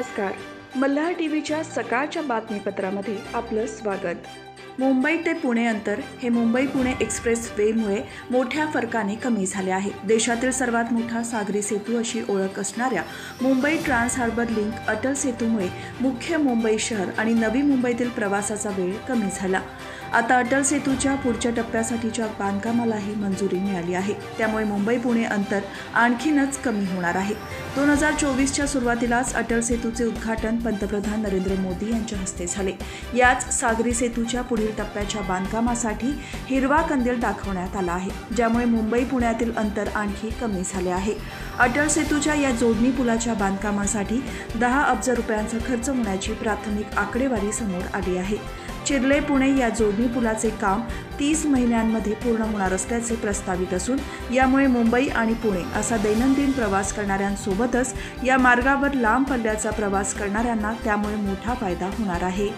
नमस्कार. मल्हार टीव्हीच्या सकाळच्या बातमीपत्रामध्ये आपलं स्वागत. मुंबई ते पुणे अंतर हे मुंबई पुणे एक्सप्रेस वेमुळे मोठ्या फरकाने कमी झाले आहे. देशातील सर्वात मोठा सागरी सेतू अशी ओळख असणाऱ्या Mumbai Trans Harbour Link Atal सेतूमुळे मुख्य मुंबई शहर आणि नवी मुंबईतील प्रवासाचा वेळ कमी झाला. आता अटल सेतूच्या पुढच्या टप्प्यासाठीच्या बांधकामालाही मंजुरी मिळाली आहे. त्यामुळे मुंबई पुणे अंतर आणखीनच कमी होणार आहे. 2024च्या सुरुवातीलाच अटल सेतूचे उद्घाटन पंतप्रधान नरेंद्र मोदी यांच्या हस्ते झाले. याच सागरी सेतूच्या पुढील टप्प्याच्या बांधकामासाठी हिरवा कंदील दाखवण्यात आला आहे, ज्यामुळे मुंबई पुण्यातील अंतर आणखी कमी झाले आहे. अटल सेतूच्या या जोडणी पुलाच्या बांधकामासाठी 10 अब्ज रुपयांचा खर्च होण्याची प्राथमिक आकडेवारी समोर आली आहे. चिर्ले पुणे या जोडणी पुलाचे काम 30 महिन्यांमध्ये पूर्ण होणार असल्याचे प्रस्तावित असून यामुळे मुंबई आणि पुणे असा दैनंदिन प्रवास करणाऱ्यांसोबतच या मार्गावर लांब पल्ल्याचा प्रवास करणाऱ्यांना त्यामुळे मोठा फायदा होणार आहे.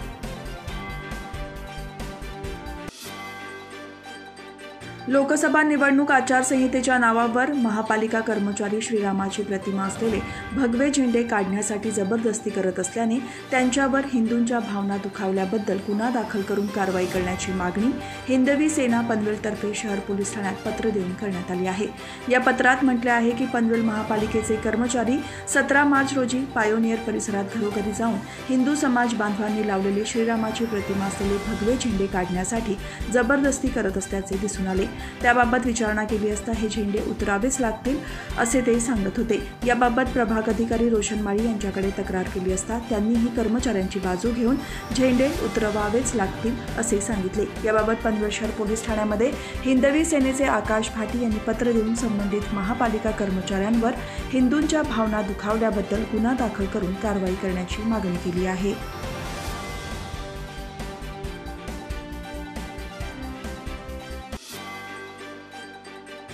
लोकसभा निवडणूक आचारसंहितेच्या नावावर महापालिका कर्मचारी श्रीरामाची प्रतिमा असलेले भगवे झेंडे काढण्यासाठी जबरदस्ती करत असल्याने त्यांच्यावर हिंदूंच्या भावना दुखावल्याबद्दल गुन्हा दाखल करून कारवाई करण्याची मागणी हिंदवी सेना पनवेलतर्फे शहर पोलीस ठाण्यात पत्र देऊन करण्यात आली आहे. या पत्रात म्हटले आहे की पनवेल महापालिकेचे कर्मचारी 17 मार्च रोजी पायोनियर परिसरात घरोघरी जाऊन हिंदू समाज बांधवांनी लावलेली श्रीरामाची प्रतिमा असलेले भगवे झेंडे काढण्यासाठी जबरदस्ती करत असल्याचे दिसून आले. त्याबाबत विचारणा केली असता हे झेंडे उतरावेच लागतील असे ते सांगत होते. याबाबत प्रभाग अधिकारी रोशन माळी यांच्याकडे तक्रार केली असता त्यांनीही कर्मचाऱ्यांची बाजू घेऊन झेंडे उतरवावेच लागतील असे सांगितले. याबाबत पनवेल शहर पोलीस ठाण्यामध्ये हिंदवी सेनेचे आकाश भाटी यांनी पत्र देऊन संबंधित महापालिका कर्मचाऱ्यांवर हिंदूंच्या भावना दुखावल्याबद्दल गुन्हा दाखल करून कारवाई करण्याची मागणी केली आहे.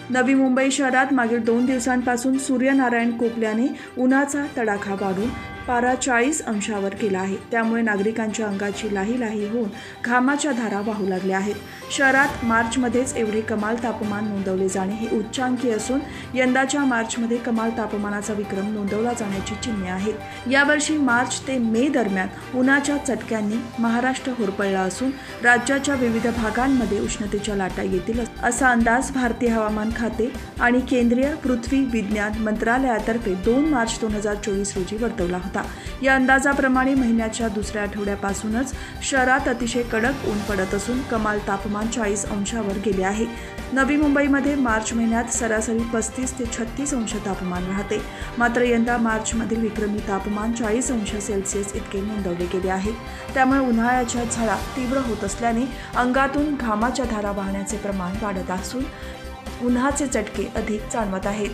नवी मुंबई शहरात मागील 2 दिवसांपासून सूर्यनारायण कोपल्याने उन्हाचा तडाखा वाढून पारा 40 अंशावर गेला आहे. त्यामुळे नागरिकांच्या अंगाची लाही होऊन घामाच्या धारा वाहू लागल्या आहेत. शहरात मार्चमध्येच एवढे कमाल तापमान नोंदवले जाणे हे उच्चांकी असून यंदाच्या मार्चमध्ये कमाल तापमानाचा विक्रम नोंदवला जाण्याची चिन्हे आहेत. यावर्षी मार्च ते मे दरम्यान उन्हाच्या चटक्यांनी महाराष्ट्र होरपळला असून राज्याच्या विविध भागांमध्ये उष्णतेच्या लाटा येतील असा अंदाज भारतीय हवामान खाते आणि केंद्रीय पृथ्वी विज्ञान मंत्रालयातर्फे 2 मार्च 2024 रोजी वर्तवला होता. या अंदाजाप्रमाणे महिन्याच्या दुसऱ्या आठवड्यापासूनच शहरात अतिशय कडक ऊन पडत असून कमाल तापमान 40 अंशावर गेले आहे. नवी मुंबईमध्ये मार्च महिन्यात सरासरी 35 ते 36 अंश तापमान राहते. मात्र यंदा मार्चमधील विक्रमी तापमान 40 अंश सेल्सिअस इतके नोंदवले गेले आहे. त्यामुळे उन्हाळ्याच्या झळा तीव्र होत असल्याने अंगातून घामाच्या धारा वाहण्याचे प्रमाण वाढत असून उन्हाचे चटके अधिक जाणवत आहेत.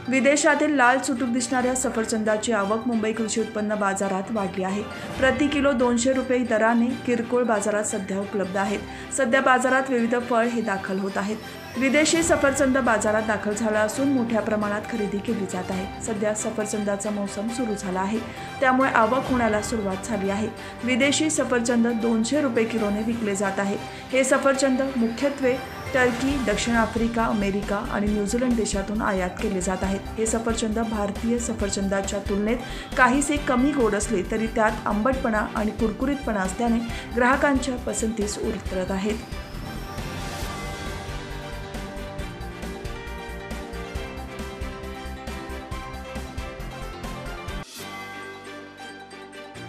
विदेशातील लाल चुटूक दिसणाऱ्या सफरचंदाची आवक मुंबई कृषी उत्पन्न बाजारात वाढली आहे. प्रति किलो 200 रुपये दराने किरकोळ बाजारात सध्या उपलब्ध आहेत. सध्या बाजारात विविध फळ हे दाखल होत आहेत. विदेशी सफरचंद बाजारात दाखल झाला असून मोठ्या प्रमाणात खरेदी केली जात आहे. सध्या सफरचंदाचा मोसम सुरू झाला आहे, त्यामुळे आवक होण्याला सुरुवात झाली आहे. विदेशी सफरचंद 200 रुपये किलोने विकले जात आहे. हे सफरचंद मुख्यत्वे टर्की, दक्षिण आफ्रिका, अमेरिका आणि न्यूझीलंड देशातून आयात केले जात आहेत. हे सफरचंद भारतीय सफरचंदाच्या तुलनेत काहीसे कमी गोड असले तरी त्यात आंबटपणा आणि कुरकुरीतपणा असल्याने ग्राहकांच्या पसंतीस उतरत आहेत.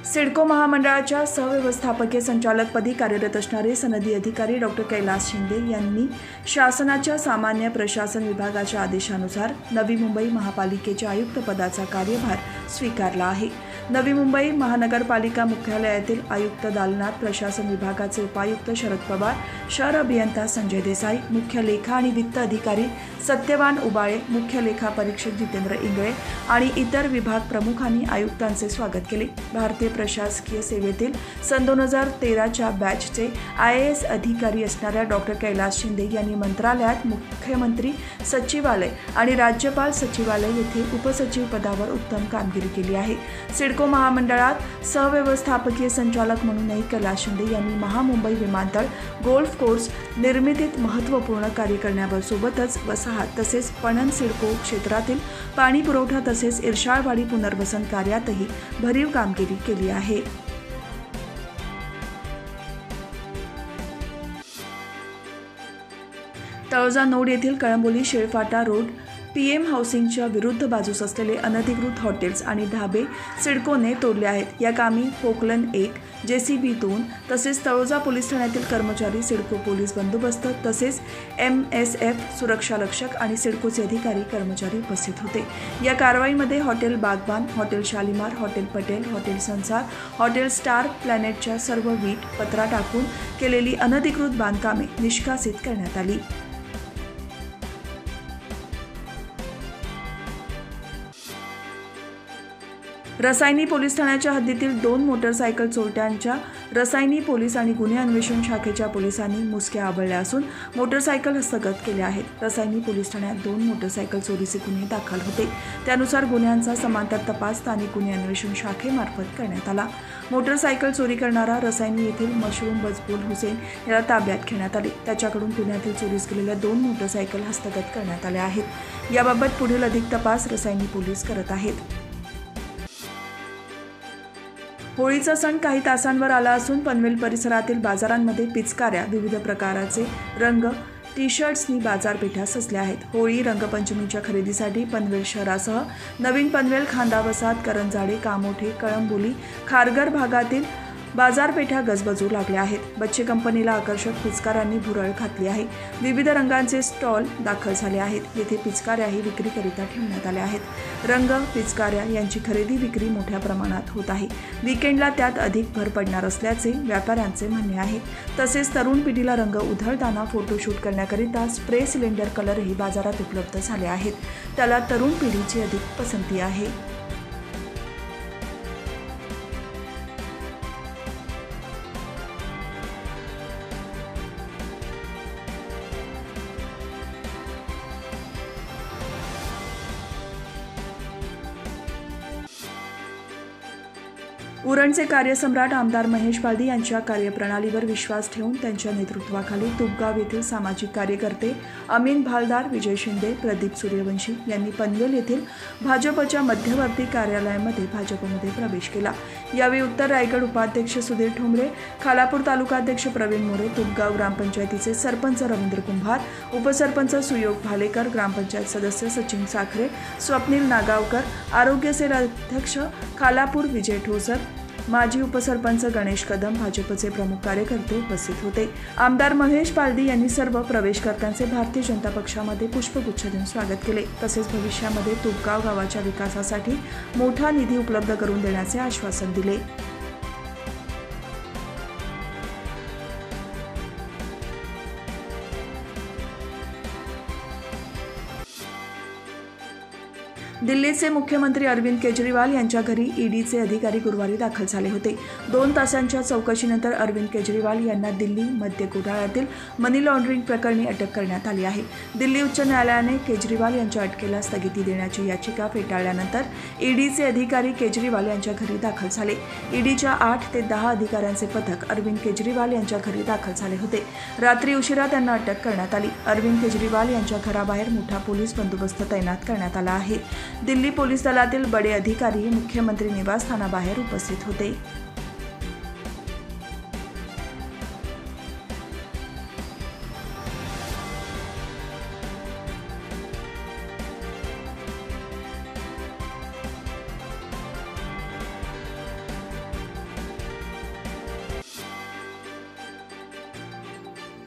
सिडको महामंडळाच्या सहव्यवस्थापकीय संचालकपदी कार्यरत असणारे सनदी अधिकारी डॉक्टर कैलास शिंदे यांनी शासनाच्या सामान्य प्रशासन विभागाच्या आदेशानुसार नवी मुंबई महापालिकेच्या आयुक्त पदाचा कार्यभार स्वीकारला आहे. नवी मुंबई महानगरपालिका मुख्यालयातील आयुक्त दालनात प्रशासन विभागाचे उपायुक्त शरद पवार, शहर अभियंता संजय देसाई, मुख्य लेखा आणि वित्त अधिकारी सत्यवान उबाळे, मुख्य लेखा परीक्षक जितेंद्र इंगळे आणि इतर विभाग प्रमुखांनी आयुक्तांचे स्वागत केले। भारतीय प्रशासकीय सेवेतील सन 2013च्या बॅचचे IAS अधिकारी असणाऱ्या डॉक्टर कैलास शिंदे यांनी मंत्रालयात मुख्यमंत्री सचिवालय आणि राज्यपाल सचिवालय येथे उपसचिव पदावर उत्तम कामगिरी केली आहे। सिडको महामंडळात सहव्यवस्थापकीय संचालक म्हणूनही कैलास शिंदे यांनी महामुंबई विमानतळ गोल्फ कोर्स निर्मितीत महत्त्वपूर्ण कार्य करण्यासोबतच वसाहत तसेच पणन सिडको क्षेत्रातील पाणी पुरवठा तसेच इर्शाळवाडी पुनर्वसन कार्यातही भरीव कामगिरी केली आहे। तळोजा नोड येथील कळंबोली शेळफाटा रोड PM हाऊसिंगच्या विरुद्ध बाजूस असलेले अनधिकृत हॉटेल्स आणि ढाबे सिडकोने तोडले आहेत। या कामी पोकलन 1, JCB 2 तसेच तळोजा पोलीस ठाण्यातील कर्मचारी, सिडको पोलीस बंदोबस्त तसेच MSF सुरक्षारक्षक आणि सिडकोचे अधिकारी कर्मचारी उपस्थित होते। या कारवाईमध्ये हॉटेल बागबान, hotel Shalimar, hotel Patel, hotel संसार, हॉटेल स्टार प्लॅनेटच्या सर्व वीट पत्रा टाकून केलेली अनधिकृत बांधकामे निष्कासित करण्यात आली। रसायनी पोलीस ठाण्याच्या हद्दीतील 2 मोटरसायकल चोरट्यांच्या रसायनी पोलीस आणि गुन्हे अन्वेषण शाखेच्या पोलिसांनी मुसक्या आबळल्या असून मोटरसायकल हस्तगत केल्या आहेत। रसायनी पोलीस ठाण्यात 2 मोटरसायकल चोरीचे गुन्हे दाखल होते। त्यानुसार गुन्ह्यांचा समांतर तपास स्थानिक गुन्हे अन्वेषण शाखेमार्फत करण्यात आला। मोटरसायकल चोरी करणारा रसायनी येथील मशरूम बजबुल हुसेन याला ताब्यात घेण्यात आले। त्याच्याकडून पुण्यातील चोरीस गेलेल्या 2 मोटरसायकल हस्तगत करण्यात आल्या आहेत। याबाबत पुढील अधिक तपास रसायनी पोलीस करत आहेत। होळीचा सण काही तासांवर आला असून पनवेल परिसरातील बाजारांमध्ये पिचकाऱ्या, विविध प्रकारचे रंग, टी-शर्ट्सनी बाजारपेठा सजल्या आहेत। होळी रंगपंचमीच्या खरेदीसाठी पनवेल शहरासह नवीन पनवेल, खांदा वसाहत, करंजाडे, कामोठे, कळंबोली, खारघर भागातील बाजारपेठा गजबजू लागल्या आहेत। बच्चे कंपनीला आकर्षक पिचकाऱ्यांनी भुरळ घातली आहे। विविध रंगांचे स्टॉल दाखल झाले आहेत। येथे पिचकाऱ्याही विक्रीकरिता ठेवण्यात आल्या आहेत। रंग, पिचकाऱ्या यांची खरेदी विक्री मोठ्या प्रमाणात होत आहे। वीकेंडला त्यात अधिक भर पडणार असल्याचे व्यापाऱ्यांचे म्हणणे आहे। तसेच तरुण पिढीला रंग उधळताना फोटोशूट करण्याकरिता स्प्रे सिलेंडर कलरही बाजारात उपलब्ध झाले आहेत। त्याला तरुण पिढीची अधिक पसंती आहे। उरणचे कार्यसम्राट आमदार महेश बालदी यांच्या कार्यप्रणालीवर विश्वास ठेवून त्यांच्या नेतृत्वाखाली तुपगाव येथील सामाजिक कार्यकर्ते अमीन भालदार, विजय शिंदे, प्रदीप सूर्यवंशी यांनी पनवेल येथील भाजपच्या मध्यवर्ती कार्यालयामध्ये भाजपमध्ये प्रवेश केला। यावेळी उत्तर रायगड उपाध्यक्ष सुधीर ठोंबरे, खालापूर तालुकाध्यक्ष प्रवीण मोरे, तुपगाव ग्रामपंचायतीचे सरपंच रवींद्र कुंभार, उपसरपंच सुयोग भालेकर, ग्रामपंचायत सदस्य सचिन साखरे, स्वप्नील नागावकर, आरोग्य सेल अध्यक्ष खालापूर विजय ठोसर, माजी उपसरपंच गणेश कदम, भाजपचे प्रमुख कार्यकर्ते उपस्थित होते। आमदार महेश बालदी यांनी सर्व प्रवेशकर्त्यांचे भारतीय जनता पक्षामध्ये पुष्पगुच्छ देऊन स्वागत केले। तसेच भविष्यामध्ये तुपगाव गावाच्या विकासासाठी मोठा निधी उपलब्ध करून देण्याचे आश्वासन दिले। दिल्लीचे मुख्यमंत्री अरविंद केजरीवाल यांच्या घरी ईडीचे अधिकारी गुरुवारी दाखल झाले होते। 2 तासांच्या चौकशीनंतर अरविंद केजरीवाल यांना दिल्ली मद्य घोटाळ्यातील मनी लॉन्ड्रिंग प्रकरणी अटक करण्यात आली आहे। दिल्ली उच्च न्यायालयाने केजरीवाल यांच्या अटकेला स्थगिती देण्याची याचिका फेटाळल्यानंतर ईडीचे अधिकारी केजरीवाल यांच्या घरी दाखल झाले। ईडीच्या 8 ते 10 अधिकाऱ्यांचे पथक अरविंद केजरीवाल यांच्या घरी दाखल झाले होते। रात्री उशिरा त्यांना अटक करण्यात आली। अरविंद केजरीवाल यांच्या घराबाहेर मोठा पोलीस बंदोबस्त तैनात करण्यात आला आहे। दिल्ली पोलीस दलातील बडे अधिकारी मुख्यमंत्री निवासस्थानाबाहेर उपस्थित होते।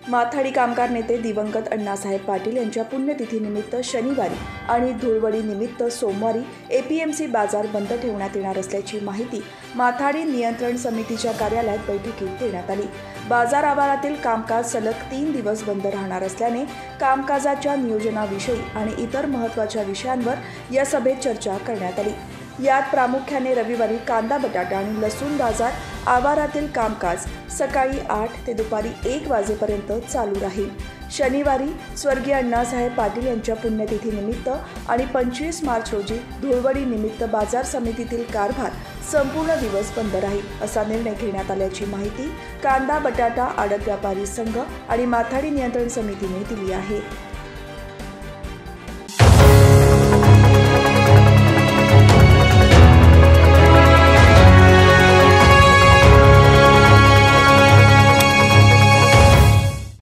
माथाडी कामगार नेते दिवंगत अण्णासाहेब पाटील यांच्या पुण्यतिथीनिमित्त शनिवारी आणि धुळवडीनिमित्त सोमवारी APMC बाजार बंद ठेवण्यात येणार असल्याची माहिती माथाडी नियंत्रण समितीच्या कार्यालयात बैठकीत देण्यात आली। बाजार आवारातील कामकाज सलग 3 दिवस बंद राहणार असल्याने कामकाजाच्या नियोजनाविषयी आणि इतर महत्त्वाच्या विषयांवर या सभेत चर्चा करण्यात आली। यात प्रामुख्याने रविवारी कांदा, बटाटा आणि लसूण बाजार आवारातील कामकाज सकाळी 8 ते दुपारी 1 वाजेपर्यंत चालू राहील। शनिवारी स्वर्गीय अण्णासाहेब पाटील यांच्या पुण्यतिथीनिमित्त आणि 25 मार्च रोजी धुळवडी निमित्त बाजार समितीतील कारभार संपूर्ण दिवस बंद राहील असा निर्णय घेण्यात आल्याची माहिती कांदा, बटाटा आडत व्यापारी संघ आणि माथाडी नियंत्रण समितीने दिली आहे।